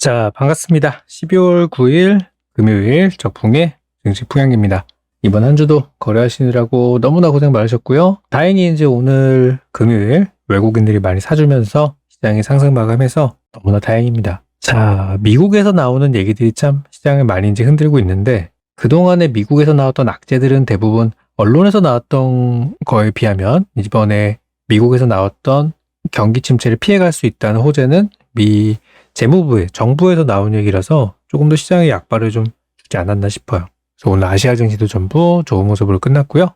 자, 반갑습니다. 12월 9일 금요일 적풍의 증시 풍향기입니다. 이번 한 주도 거래하시느라고 너무나 고생 많으셨고요. 다행히 이제 오늘 금요일 외국인들이 많이 사주면서 시장이 상승 마감해서 너무나 다행입니다. 자, 미국에서 나오는 얘기들이 참 시장을 많이 이제 흔들고 있는데, 그동안에 미국에서 나왔던 악재들은 대부분 언론에서 나왔던 거에 비하면 이번에 미국에서 나왔던 경기 침체를 피해갈 수 있다는 호재는 미 재무부의 정부에서 나온 얘기라서 조금 더 시장에 약발을 좀 주지 않았나 싶어요. 그래서 오늘 아시아 증시도 전부 좋은 모습으로 끝났고요.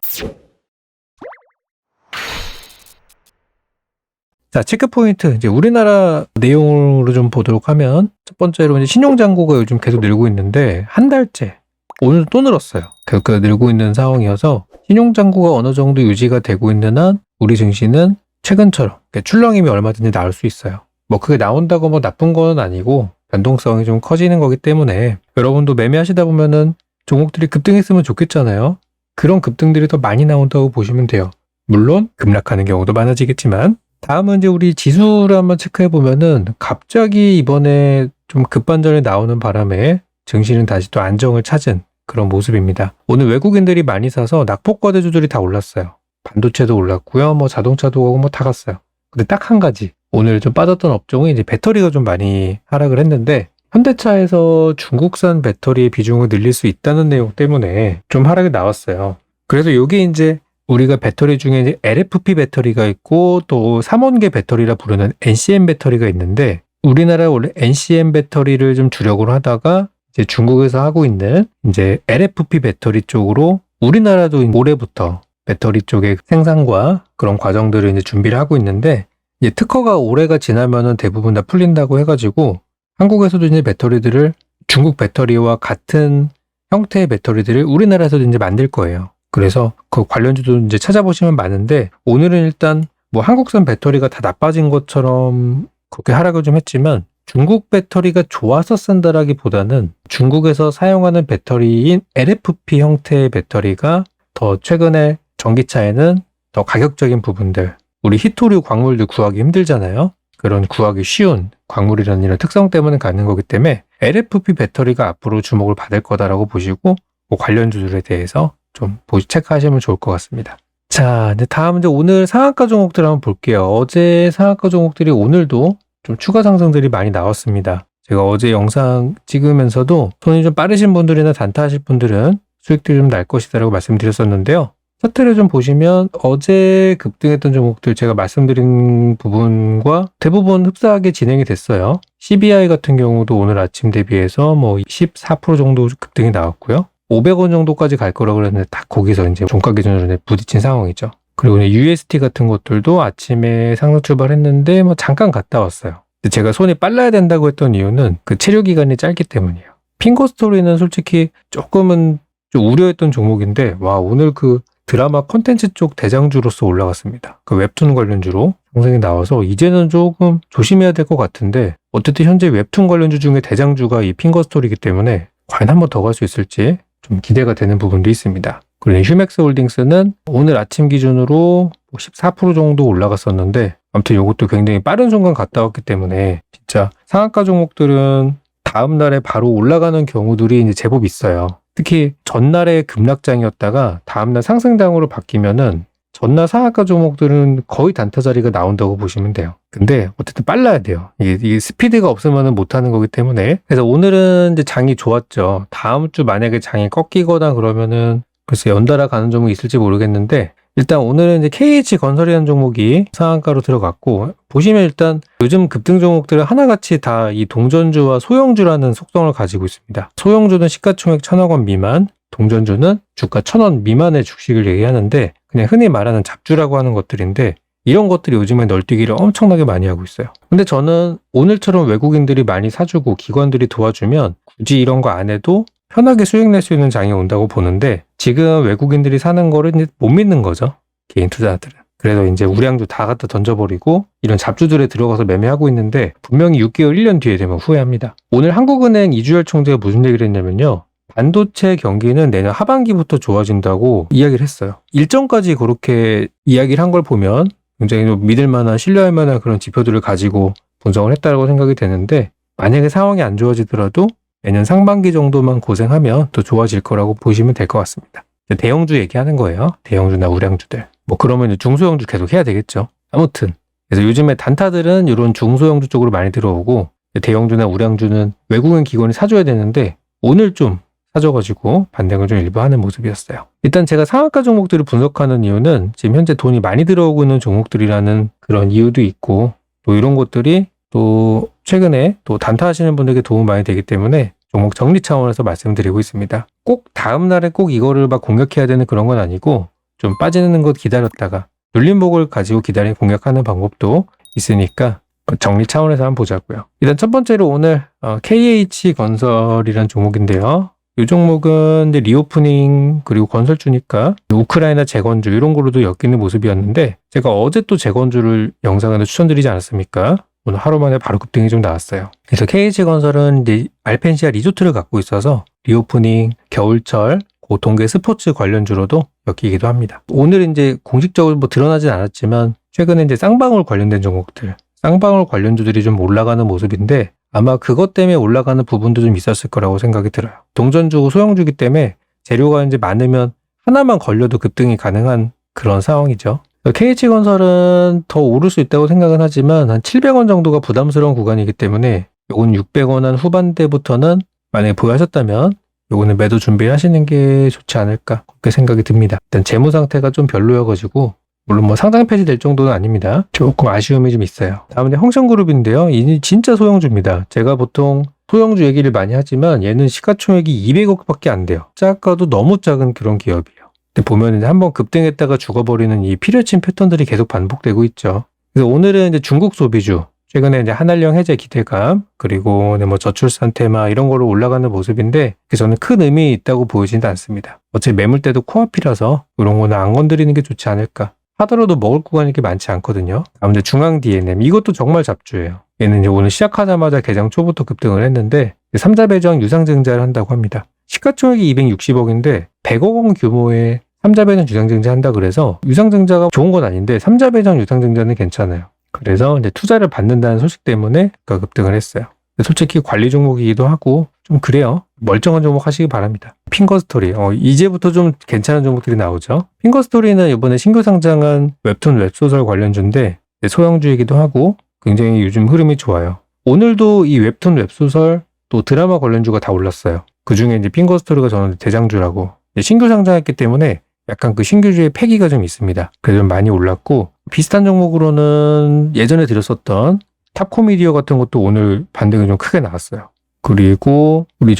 자, 체크포인트 이제 우리나라 내용으로 좀 보도록 하면, 첫 번째로 이제 신용잔고가 요즘 계속 늘고 있는데 한 달째 오늘 또 늘었어요. 계속 늘고 있는 상황이어서 신용잔고가 어느 정도 유지가 되고 있는 한 우리 증시는 최근처럼 출렁임이 얼마든지 나올 수 있어요. 뭐 그게 나온다고 뭐 나쁜 건 아니고 변동성이 좀 커지는 거기 때문에 여러분도 매매하시다 보면은 종목들이 급등했으면 좋겠잖아요. 그런 급등들이 더 많이 나온다고 보시면 돼요. 물론 급락하는 경우도 많아지겠지만, 다음은 이제 우리 지수를 한번 체크해 보면은 갑자기 이번에 좀 급반전이 나오는 바람에 증시는 다시 또 안정을 찾은 그런 모습입니다. 오늘 외국인들이 많이 사서 낙폭과대주들이 다 올랐어요. 반도체도 올랐고요. 뭐 자동차도 오고 뭐 다 갔어요. 근데 딱 한 가지 오늘 좀 빠졌던 업종이 이제 배터리가 좀 많이 하락을 했는데, 현대차에서 중국산 배터리의 비중을 늘릴 수 있다는 내용 때문에 좀 하락이 나왔어요. 그래서 이게 이제 우리가 배터리 중에 이제 LFP 배터리가 있고 또 3원계 배터리라 부르는 NCM 배터리가 있는데, 우리나라 원래 NCM 배터리를 좀 주력으로 하다가 이제 중국에서 하고 있는 이제 LFP 배터리 쪽으로 우리나라도 올해부터 배터리 쪽의 생산과 그런 과정들을 이제 준비를 하고 있는데, 이제 특허가 올해가 지나면은 대부분 다 풀린다고 해가지고 한국에서도 이제 배터리들을 중국 배터리와 같은 형태의 배터리들을 우리나라에서도 이제 만들 거예요. 그래서 그 관련주도 이제 찾아보시면 많은데, 오늘은 일단 뭐 한국산 배터리가 다 나빠진 것처럼 그렇게 하락을 좀 했지만, 중국 배터리가 좋아서 쓴다라기보다는 중국에서 사용하는 배터리인 LFP 형태의 배터리가 더 최근에 전기차에는 더 가격적인 부분들, 우리 히토류 광물들 구하기 힘들잖아요. 그런 구하기 쉬운 광물이라는 이런 특성 때문에 가는 거기 때문에 LFP 배터리가 앞으로 주목을 받을 거다라고 보시고, 뭐 관련주들에 대해서 좀 체크하시면 좋을 것 같습니다. 자, 이제 다음 이제 오늘 상한가 종목들 한번 볼게요. 어제 상한가 종목들이 오늘도 좀 추가 상승들이 많이 나왔습니다. 제가 어제 영상 찍으면서도 손이 좀 빠르신 분들이나 단타하실 분들은 수익들이 좀 날 것이다라고 말씀드렸었는데요. 차트를 좀 보시면 어제 급등했던 종목들 제가 말씀드린 부분과 대부분 흡사하게 진행이 됐어요. CBI 같은 경우도 오늘 아침 대비해서 뭐 14% 정도 급등이 나왔고요. 500원 정도까지 갈 거라고 그랬는데 딱 거기서 이제 종가 기준으로 부딪힌 상황이죠. 그리고 UST 같은 것들도 아침에 상승 출발했는데 뭐 잠깐 갔다 왔어요. 근데 제가 손이 빨라야 된다고 했던 이유는 그 체류 기간이 짧기 때문이에요. 핑거스토리는 솔직히 조금은 좀 우려했던 종목인데, 와, 오늘 그 드라마 콘텐츠 쪽 대장주로서 올라갔습니다. 그 웹툰 관련주로 상승이 나와서 이제는 조금 조심해야 될 것 같은데, 어쨌든 현재 웹툰 관련주 중에 대장주가 이 핑거스토리이기 때문에 과연 한 번 더 갈 수 있을지 좀 기대가 되는 부분도 있습니다. 그리고 휴맥스 홀딩스는 오늘 아침 기준으로 14% 정도 올라갔었는데, 아무튼 이것도 굉장히 빠른 순간 갔다 왔기 때문에 진짜 상한가 종목들은 다음 날에 바로 올라가는 경우들이 이제 제법 있어요. 특히 전날에 급락장이었다가 다음날 상승장으로 바뀌면은 전날 상한가 종목들은 거의 단타 자리가 나온다고 보시면 돼요. 근데 어쨌든 빨라야 돼요. 이게 스피드가 없으면 못하는 거기 때문에. 그래서 오늘은 이제 장이 좋았죠. 다음 주 만약에 장이 꺾이거나 그러면은 글쎄 연달아 가는 종목이 있을지 모르겠는데, 일단 오늘은 이제 KH건설이라는 종목이 상한가로 들어갔고, 보시면 일단 요즘 급등 종목들은 하나같이 다 이 동전주와 소형주라는 속성을 가지고 있습니다. 소형주는 시가총액 1,000억 원 미만, 동전주는 주가 1,000원 미만의 주식을 얘기하는데 그냥 흔히 말하는 잡주라고 하는 것들인데, 이런 것들이 요즘에 널뛰기를 엄청나게 많이 하고 있어요. 근데 저는 오늘처럼 외국인들이 많이 사주고 기관들이 도와주면 굳이 이런 거 안 해도 편하게 수익 낼 수 있는 장이 온다고 보는데, 지금 외국인들이 사는 거를 이제 못 믿는 거죠, 개인 투자자들은. 그래서 이제 우량주 다 갖다 던져버리고 이런 잡주들에 들어가서 매매하고 있는데, 분명히 6개월, 1년 뒤에 되면 후회합니다. 오늘 한국은행 이주열 총재가 무슨 얘기를 했냐면요, 반도체 경기는 내년 하반기부터 좋아진다고 이야기를 했어요. 일정까지 그렇게 이야기를 한 걸 보면 굉장히 좀 믿을 만한, 신뢰할 만한 그런 지표들을 가지고 분석을 했다고 생각이 되는데, 만약에 상황이 안 좋아지더라도 내년 상반기 정도만 고생하면 또 좋아질 거라고 보시면 될 것 같습니다. 대형주 얘기하는 거예요. 대형주나 우량주들. 뭐 그러면 중소형주 계속 해야 되겠죠. 아무튼 그래서 요즘에 단타들은 이런 중소형주 쪽으로 많이 들어오고 대형주나 우량주는 외국인 기관이 사줘야 되는데 오늘 좀 사줘가지고 반등을 좀 일부 하는 모습이었어요. 일단 제가 상한가 종목들을 분석하는 이유는 지금 현재 돈이 많이 들어오고 있는 종목들이라는 그런 이유도 있고 또 이런 것들이 또 최근에 또 단타 하시는 분들에게 도움 많이 되기 때문에 종목 정리 차원에서 말씀드리고 있습니다. 꼭 다음 날에 꼭 이거를 막 공략해야 되는 그런 건 아니고 좀 빠지는 것 기다렸다가 눌림목을 가지고 기다리는 공략하는 방법도 있으니까 정리 차원에서 한번 보자고요. 일단 첫 번째로 오늘 KH건설이라는 종목인데요. 이 종목은 이제 리오프닝 그리고 건설주니까 우크라이나 재건주 이런 거로도 엮이는 모습이었는데 제가 어제 또 재건주를 영상에서 추천드리지 않았습니까? 오늘 하루 만에 바로 급등이 좀 나왔어요. 그래서 KH건설은 이제 알펜시아 리조트를 갖고 있어서 리오프닝, 겨울철, 동계 스포츠 관련주로도 엮이기도 합니다. 오늘 이제 공식적으로 뭐 드러나진 않았지만 최근에 이제 쌍방울 관련된 종목들, 쌍방울 관련주들이 좀 올라가는 모습인데 아마 그것 때문에 올라가는 부분도 좀 있었을 거라고 생각이 들어요. 동전주, 소형주기 때문에 재료가 이제 많으면 하나만 걸려도 급등이 가능한 그런 상황이죠. KH건설은 더 오를 수 있다고 생각은 하지만 한 700원 정도가 부담스러운 구간이기 때문에 요건 600원 한 후반대부터는 만약에 보유하셨다면 요거는 매도 준비를 하시는 게 좋지 않을까 그렇게 생각이 듭니다. 일단 재무 상태가 좀 별로여가지고 물론 뭐 상장 폐지될 정도는 아닙니다. 조금 아쉬움이 좀 있어요. 다음은 홍천그룹인데요. 이 진짜 소형주입니다. 제가 보통 소형주 얘기를 많이 하지만 얘는 시가총액이 200억밖에 안 돼요. 작아도 너무 작은 그런 기업이에요. 근데 보면 이제 한번 급등했다가 죽어버리는 이 필요친 패턴들이 계속 반복되고 있죠. 그래서 오늘은 이제 중국 소비주, 최근에 이제 한한령 해제 기대감, 그리고 뭐 저출산 테마 이런 거로 올라가는 모습인데 저는 큰 의미 있다고 보이지는 않습니다. 어차피 매물대도 코앞이라서 이런 거는 안 건드리는 게 좋지 않을까. 하더라도 먹을 구간이 그렇게 많지 않거든요. 다음 이제 중앙 DNM 이것도 정말 잡주예요. 얘는 이제 오늘 시작하자마자 개장 초부터 급등을 했는데 3자 배정 유상증자를 한다고 합니다. 시가총액이 260억인데 100억 원 규모의 3자 배정 유상증자 한다 그래서 유상증자가 좋은 건 아닌데 3자 배정 유상증자는 괜찮아요. 그래서 이제 투자를 받는다는 소식 때문에 급등을 했어요. 솔직히 관리 종목이기도 하고 좀 그래요. 멀쩡한 종목 하시기 바랍니다. 핑거스토리 이제부터 좀 괜찮은 종목들이 나오죠. 핑거스토리는 이번에 신규 상장한 웹툰 웹소설 관련주인데 소형주이기도 하고 굉장히 요즘 흐름이 좋아요. 오늘도 이 웹툰 웹소설 또 드라마 관련주가 다 올랐어요. 그중에 이제 핑거스토리가 저는 대장주라고 신규 상장했기 때문에 약간 그 신규주의 패기가 좀 있습니다. 그래서 좀 많이 올랐고 비슷한 종목으로는 예전에 드렸었던 탑코미디어 같은 것도 오늘 반등이 좀 크게 나왔어요. 그리고 우리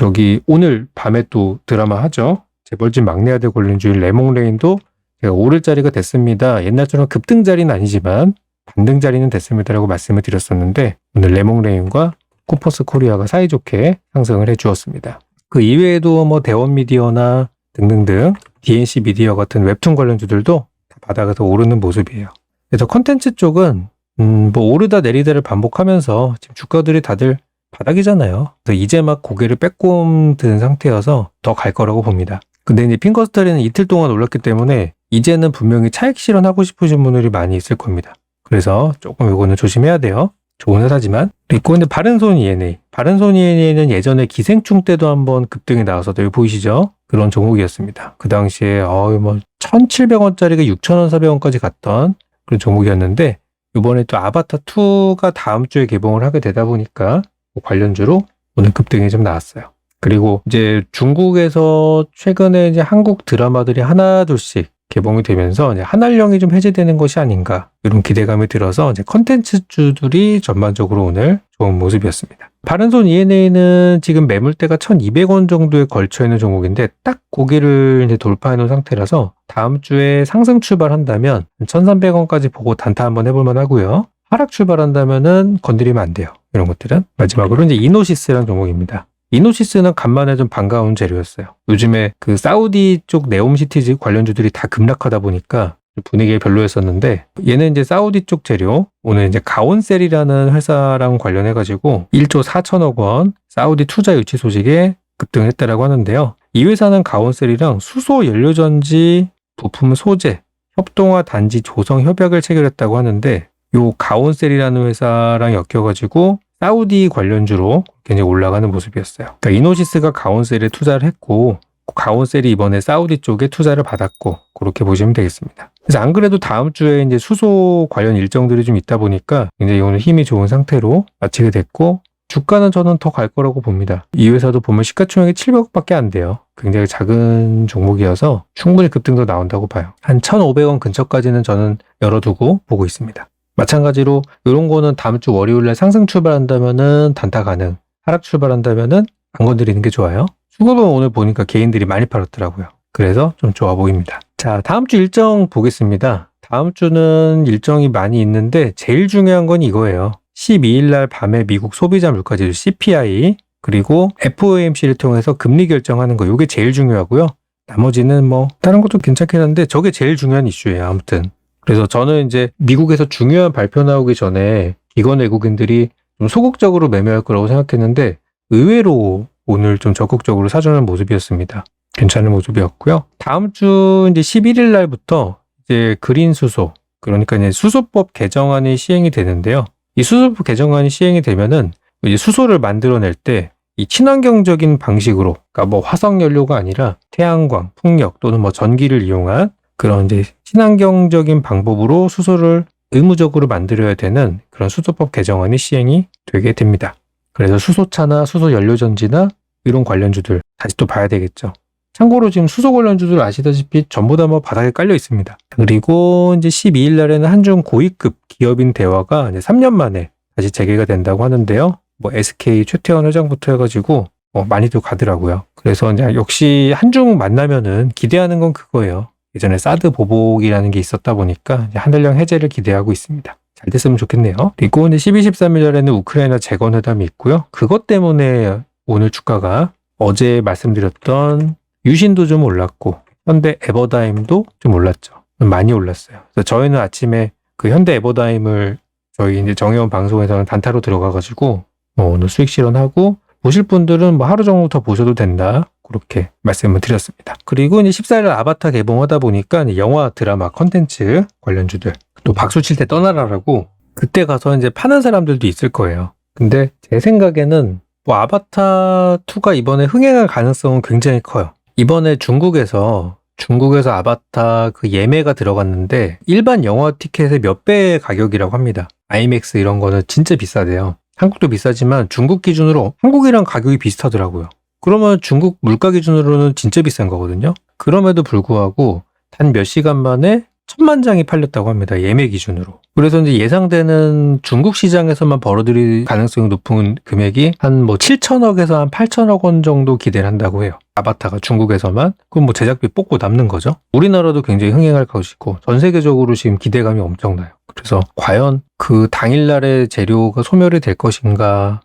오늘 밤에 또 드라마 하죠. 재벌집 막내 아들 관련주인 레몽레인도 제가 오를 자리가 됐습니다. 옛날처럼 급등 자리는 아니지만 반등 자리는 됐습니다라고 말씀을 드렸었는데 오늘 레몽레인과 코퍼스 코리아가 사이좋게 상승을 해주었습니다. 그 이외에도 뭐 대원미디어나 등등등 DNC 미디어 같은 웹툰 관련주들도 다 바닥에서 오르는 모습이에요. 그래서 컨텐츠 쪽은 뭐 오르다 내리다를 반복하면서 지금 주가들이 다들 바닥이잖아요. 그래서 이제 막 고개를 빼꼼 든 상태여서 더 갈 거라고 봅니다. 근데 이제 핑거스토리는 이틀 동안 올랐기 때문에 이제는 분명히 차익 실현하고 싶으신 분들이 많이 있을 겁니다. 그래서 조금 이거는 조심해야 돼요. 좋은 회사지만. 그리고 근데 바른손 ENA. 바른손 ENA는 예전에 기생충 때도 한번 급등이 나와서 여기 보이시죠? 그런 종목이었습니다. 그 당시에 뭐 1,700원짜리가 6,400원까지 갔던 그런 종목이었는데 이번에 또 아바타2가 다음 주에 개봉을 하게 되다 보니까 관련주로 오늘 급등이 좀 나왔어요. 그리고 이제 중국에서 최근에 이제 한국 드라마들이 하나둘씩 개봉이 되면서 이제 한한령이 좀 해제되는 것이 아닌가 이런 기대감이 들어서 이제 컨텐츠주들이 전반적으로 오늘 좋은 모습이었습니다. 바른손 ENA는 지금 매물대가 1,200원 정도에 걸쳐 있는 종목인데 딱 고기를 이제 돌파해 놓은 상태라서 다음 주에 상승 출발한다면 1,300원까지 보고 단타 한번 해볼 만하고요. 하락 출발한다면은 건드리면 안 돼요. 이런 것들은. 마지막으로 이제 이노시스라는 종목입니다. 이노시스는 간만에 좀 반가운 재료였어요. 요즘에 그 사우디 쪽 네옴시티즈 관련주들이 다 급락하다 보니까 분위기가 별로였었는데 얘는 이제 사우디 쪽 재료 오늘 이제 가온셀이라는 회사랑 관련해가지고 1조 4천억 원 사우디 투자 유치 소식에 급등했다라고 하는데요. 이 회사는 가온셀이랑 수소 연료전지 부품 소재 협동화 단지 조성 협약을 체결했다고 하는데 요 가온셀이라는 회사랑 엮여가지고 사우디 관련주로 굉장히 올라가는 모습이었어요. 그러니까 이노시스가 가온셀에 투자를 했고 가온셀이 이번에 사우디 쪽에 투자를 받았고 그렇게 보시면 되겠습니다. 그래서 안 그래도 다음 주에 이제 수소 관련 일정들이 좀 있다 보니까 굉장히 오늘 힘이 좋은 상태로 마치게 됐고 주가는 저는 더 갈 거라고 봅니다. 이 회사도 보면 시가총액이 700억밖에 안 돼요. 굉장히 작은 종목이어서 충분히 급등도 나온다고 봐요. 한 1,500원 근처까지는 저는 열어두고 보고 있습니다. 마찬가지로 이런 거는 다음 주 월요일날 상승 출발한다면은 단타 가능, 하락 출발한다면은 안 건드리는 게 좋아요. 수급은 오늘 보니까 개인들이 많이 팔았더라고요. 그래서 좀 좋아 보입니다. 자, 다음 주 일정 보겠습니다. 다음 주는 일정이 많이 있는데 제일 중요한 건 이거예요. 12일 날 밤에 미국 소비자 물가지수 CPI 그리고 FOMC를 통해서 금리 결정하는 거 이게 제일 중요하고요. 나머지는 뭐 다른 것도 괜찮긴 한데 저게 제일 중요한 이슈예요. 아무튼 그래서 저는 이제 미국에서 중요한 발표 나오기 전에 기관 외국인들이 좀 소극적으로 매매할 거라고 생각했는데 의외로 오늘 좀 적극적으로 사주는 모습이었습니다. 괜찮은 모습이었고요. 다음 주 이제 11일 날부터 이제 그린 수소 그러니까 이제 수소법 개정안이 시행이 되는데요. 이 수소법 개정안이 시행이 되면은 이제 수소를 만들어낼 때 이 친환경적인 방식으로, 그러니까 뭐 화석 연료가 아니라 태양광, 풍력 또는 뭐 전기를 이용한 그런 이제 친환경적인 방법으로 수소를 의무적으로 만들어야 되는 그런 수소법 개정안이 시행이 되게 됩니다. 그래서 수소차나 수소 연료전지나 이런 관련주들 다시 또 봐야 되겠죠. 참고로 지금 수소 관련주들 아시다시피 전부 다 뭐 바닥에 깔려 있습니다. 그리고 이제 12일 날에는 한중 고위급 기업인 대화가 이제 3년 만에 다시 재개가 된다고 하는데요. 뭐 SK 최태원 회장부터 해가지고 많이들 가더라고요. 그래서 이제 역시 한중 만나면은 기대하는 건 그거예요. 예전에 사드 보복이라는 게 있었다 보니까 이제 한일령 해제를 기대하고 있습니다. 잘 됐으면 좋겠네요. 그리고 이제 12, 13일 날에는 우크라이나 재건회담이 있고요. 그것 때문에 오늘 주가가 어제 말씀드렸던 유신도 좀 올랐고 현대 에버다임도 좀 올랐죠. 많이 올랐어요. 그래서 저희는 아침에 그 현대 에버다임을 저희 이제 정혜원 방송에서는 단타로 들어가가지고 오늘 수익 실현하고 보실 분들은 뭐 하루 정도 더 보셔도 된다. 그렇게 말씀을 드렸습니다. 그리고 이제 14일 아바타 개봉하다 보니까 이제 영화 드라마 컨텐츠 관련주들 또 박수 칠 때 떠나라라고 그때 가서 이제 파는 사람들도 있을 거예요. 근데 제 생각에는 뭐 아바타 2가 이번에 흥행할 가능성은 굉장히 커요. 이번에 중국에서 아바타 그 예매가 들어갔는데 일반 영화 티켓의 몇 배의 가격이라고 합니다. 아이맥스 이런 거는 진짜 비싸대요. 한국도 비싸지만 중국 기준으로 한국이랑 가격이 비슷하더라고요. 그러면 중국 물가 기준으로는 진짜 비싼 거거든요. 그럼에도 불구하고 단 몇 시간 만에 1,000만 장이 팔렸다고 합니다. 예매 기준으로. 그래서 이제 예상되는 중국 시장에서만 벌어들일 가능성이 높은 금액이 한 뭐 7천억에서 한 8천억 원 정도 기대를 한다고 해요. 아바타가 중국에서만. 그럼 뭐 제작비 뽑고 남는 거죠. 우리나라도 굉장히 흥행할 것이고 전 세계적으로 지금 기대감이 엄청나요. 그래서 과연 그 당일날의 재료가 소멸이 될 것인가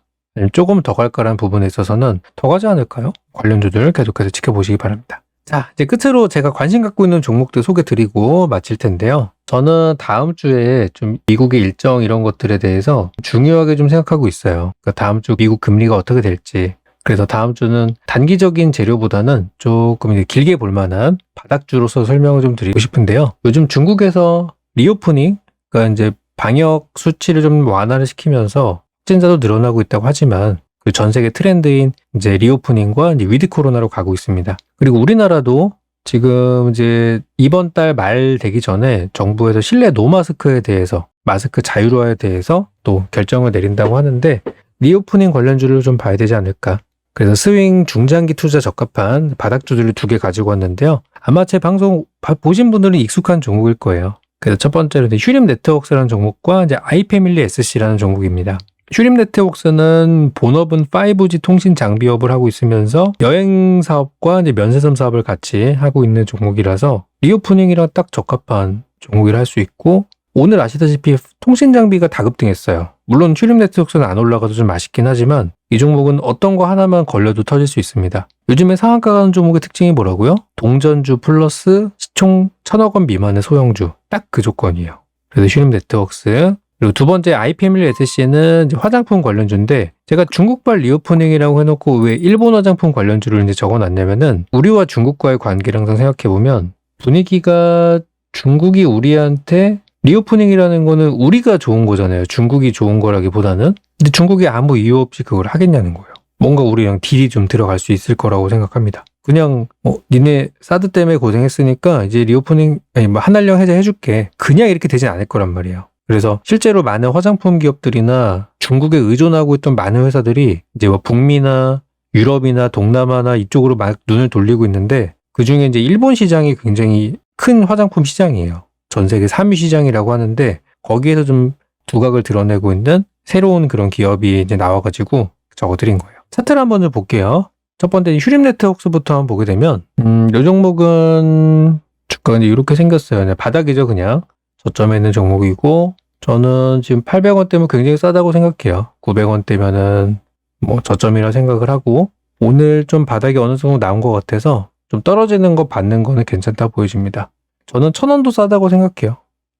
조금 더 갈까라는 부분에 있어서는 더 가지 않을까요? 관련주들 계속해서 지켜보시기 바랍니다. 자, 이제 끝으로 제가 관심 갖고 있는 종목들 소개드리고 마칠 텐데요. 저는 다음 주에 좀 미국의 일정 이런 것들에 대해서 중요하게 좀 생각하고 있어요. 그러니까 다음 주 미국 금리가 어떻게 될지. 그래서 다음 주는 단기적인 재료보다는 조금 이제 길게 볼 만한 바닥주로서 설명을 좀 드리고 싶은데요. 요즘 중국에서 리오프닝, 그러니까 이제 방역 수치를 좀 완화를 시키면서 확진자도 늘어나고 있다고 하지만 그 전 세계 트렌드인 이제 리오프닝과 이제 위드 코로나로 가고 있습니다. 그리고 우리나라도 지금 이제 이번 달 말 되기 전에 정부에서 실내 노마스크에 대해서 마스크 자율화에 대해서 또 결정을 내린다고 하는데 리오프닝 관련주를 좀 봐야 되지 않을까. 그래서 스윙 중장기 투자 적합한 바닥주들을 2개 가지고 왔는데요. 아마 제 방송 보신 분들은 익숙한 종목일 거예요. 그래서 첫 번째로 휴림 네트워크스라는 종목과 이제 아이패밀리 SC라는 종목입니다. 휴림 네트워크스는 본업은 5G 통신 장비업을 하고 있으면서 여행 사업과 이제 면세점 사업을 같이 하고 있는 종목이라서 리오프닝이랑 딱 적합한 종목이라 할 수 있고 오늘 아시다시피 통신 장비가 다 급등했어요. 물론 휴림 네트워크스는 안 올라가도 좀 아쉽긴 하지만 이 종목은 어떤 거 하나만 걸려도 터질 수 있습니다. 요즘에 상한가 가는 종목의 특징이 뭐라고요? 동전주 플러스 시총 1,000억 원 미만의 소형주. 딱 그 조건이에요. 그래서 휴림 네트워크스. 그리고 두 번째 아이패밀리 SC는 화장품 관련주인데 제가 중국발 리오프닝이라고 해놓고 왜 일본 화장품 관련주를 이제 적어놨냐면은 우리와 중국과의 관계를 항상 생각해보면 분위기가 중국이 우리한테 리오프닝이라는 거는 우리가 좋은 거잖아요. 중국이 좋은 거라기보다는. 근데 중국이 아무 이유 없이 그걸 하겠냐는 거예요. 뭔가 우리랑 딜이 좀 들어갈 수 있을 거라고 생각합니다. 그냥 니네 사드 때문에 고생했으니까 이제 리오프닝 아니 뭐 한한령 해제해줄게. 그냥 이렇게 되진 않을 거란 말이에요. 그래서 실제로 많은 화장품 기업들이나 중국에 의존하고 있던 많은 회사들이 이제 뭐 북미나 유럽이나 동남아나 이쪽으로 막 눈을 돌리고 있는데 그중에 이제 일본 시장이 굉장히 큰 화장품 시장이에요. 전 세계 3위 시장이라고 하는데 거기에서 좀 두각을 드러내고 있는 새로운 그런 기업이 이제 나와가지고 적어드린 거예요. 차트를 한번 좀 볼게요. 첫 번째 휴림네트웍스부터 한번 보게 되면 이 종목은 주가가 이제 이렇게 생겼어요. 그냥 바닥이죠. 그냥 저점에 있는 종목이고 저는 지금 800원대면 굉장히 싸다고 생각해요. 900원대면은 뭐 저점이라 생각을 하고 오늘 좀 바닥이 어느 정도 나온 것 같아서 좀 떨어지는 거 받는 거는 괜찮다 보여집니다. 저는 1000원도 싸다고 생각해요.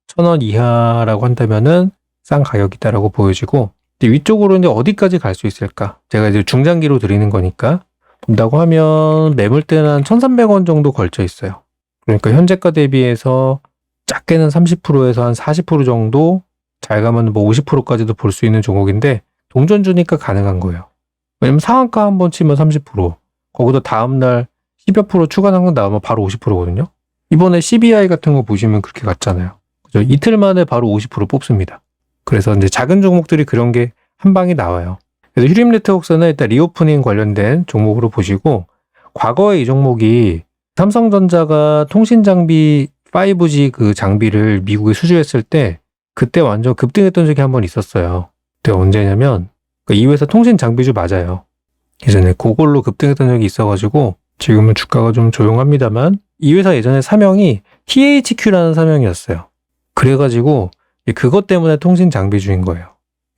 1000원 이하라고 한다면은 싼 가격이다라고 보여지고 위쪽으로 이제 어디까지 갈 수 있을까? 제가 이제 중장기로 드리는 거니까 본다고 하면 매물대는 한 1300원 정도 걸쳐 있어요. 그러니까 현재가 대비해서 작게는 30%에서 한 40% 정도 잘 가면 뭐 50%까지도 볼 수 있는 종목인데 동전 주니까 가능한 거예요. 왜냐면 상한가 한번 치면 30% 거기서 다음날 10여 프로 추가 상승 나오면 바로 50%거든요. 이번에 CBI 같은 거 보시면 그렇게 갔잖아요. 그죠? 이틀 만에 바로 50% 뽑습니다. 그래서 이제 작은 종목들이 그런 게 한 방에 나와요. 그래서 휴림네트웍스는 일단 리오프닝 관련된 종목으로 보시고 과거에 이 종목이 삼성전자가 통신장비 5G 그 장비를 미국에 수주했을 때 그때 완전 급등했던 적이 한 번 있었어요. 그때 언제냐면 이 회사 통신장비주 맞아요. 예전에 그걸로 급등했던 적이 있어가지고 지금은 주가가 좀 조용합니다만 이 회사 예전에 사명이 THQ라는 사명이었어요. 그래가지고 그것 때문에 통신장비주인 거예요.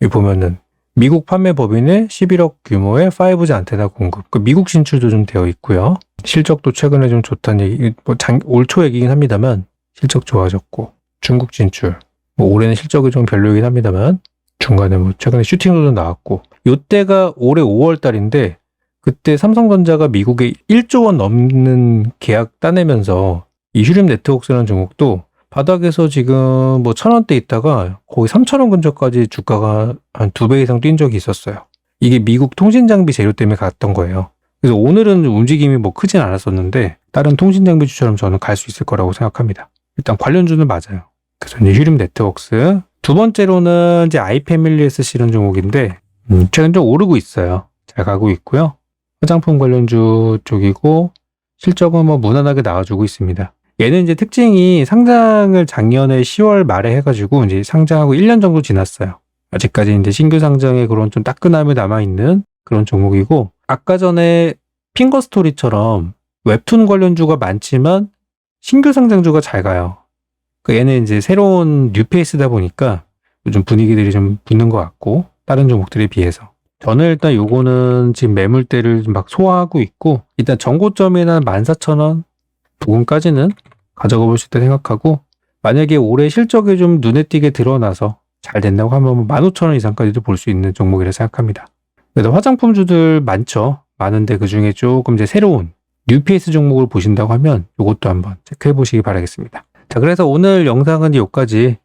여기 보면은 미국 판매 법인의 11억 규모의 5G 안테나 공급, 미국 진출도 좀 되어 있고요. 실적도 최근에 좀 좋다는 얘기, 올 초 얘기긴 합니다만 실적 좋아졌고 중국 진출, 올해는 실적이 좀 별로이긴 합니다만 중간에 최근에 슈팅도 좀 나왔고 이때가 올해 5월 달인데 그때 삼성전자가 미국에 1조 원 넘는 계약 따내면서 이 휴림네트웍스라는 종목도 바닥에서 지금 1000원대 있다가 거의 3000원 근처까지 주가가 한 2배 이상 뛴 적이 있었어요. 이게 미국 통신장비 재료 때문에 갔던 거예요. 그래서 오늘은 움직임이 크진 않았었는데 다른 통신장비주처럼 저는 갈 수 있을 거라고 생각합니다. 일단 관련주는 맞아요. 그래서 이제 휴림네트웍스. 두 번째로는 이제 아이패밀리SC라는 종목인데 최근 좀 오르고 있어요. 잘 가고 있고요. 화장품 관련주 쪽이고 실적은 무난하게 나와주고 있습니다. 얘는 이제 특징이 상장을 작년에 10월 말에 해가지고 이제 상장하고 1년 정도 지났어요. 아직까지 이제 신규 상장의 그런 좀 따끈함이 남아있는 그런 종목이고 아까 전에 핑거스토리처럼 웹툰 관련주가 많지만 신규 상장주가 잘 가요. 얘는 이제 새로운 뉴페이스다 보니까 요즘 분위기들이 좀 붙는 것 같고 다른 종목들에 비해서 저는 일단 요거는 지금 매물대를 막 소화하고 있고 일단 정고점이나 14,000원 부근까지는 가져가 볼 수 있다 생각하고 만약에 올해 실적이 좀 눈에 띄게 드러나서 잘 된다고 하면 15,000원 이상까지도 볼 수 있는 종목이라 생각합니다. 그래서 화장품주들 많죠. 많은데 그 중에 조금 이제 새로운 뉴페이스 종목을 보신다고 하면 이것도 한번 체크해 보시기 바라겠습니다. 자, 그래서 오늘 영상은 여기까지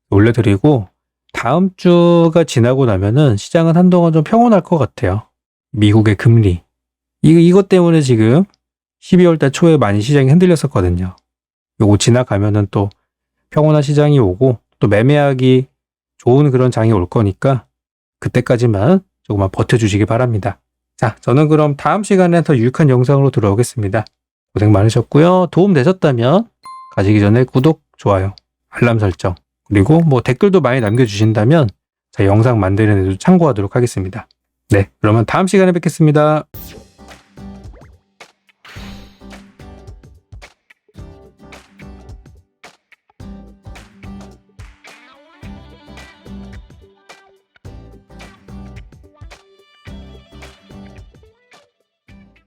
올려드리고 다음 주가 지나고 나면은 시장은 한동안 좀 평온할 것 같아요. 미국의 금리. 이것 때문에 지금 12월 달 초에 많이 시장이 흔들렸었거든요. 요거 지나가면은 또 평온한 시장이 오고 또 매매하기 좋은 그런 장이 올 거니까 그때까지만 조금만 버텨주시기 바랍니다. 자, 저는 그럼 다음 시간에 더 유익한 영상으로 돌아오겠습니다. 고생 많으셨고요. 도움 되셨다면 가시기 전에 구독, 좋아요, 알람 설정 그리고 댓글도 많이 남겨주신다면 제 영상 만드는 데도 참고하도록 하겠습니다. 네, 그러면 다음 시간에 뵙겠습니다.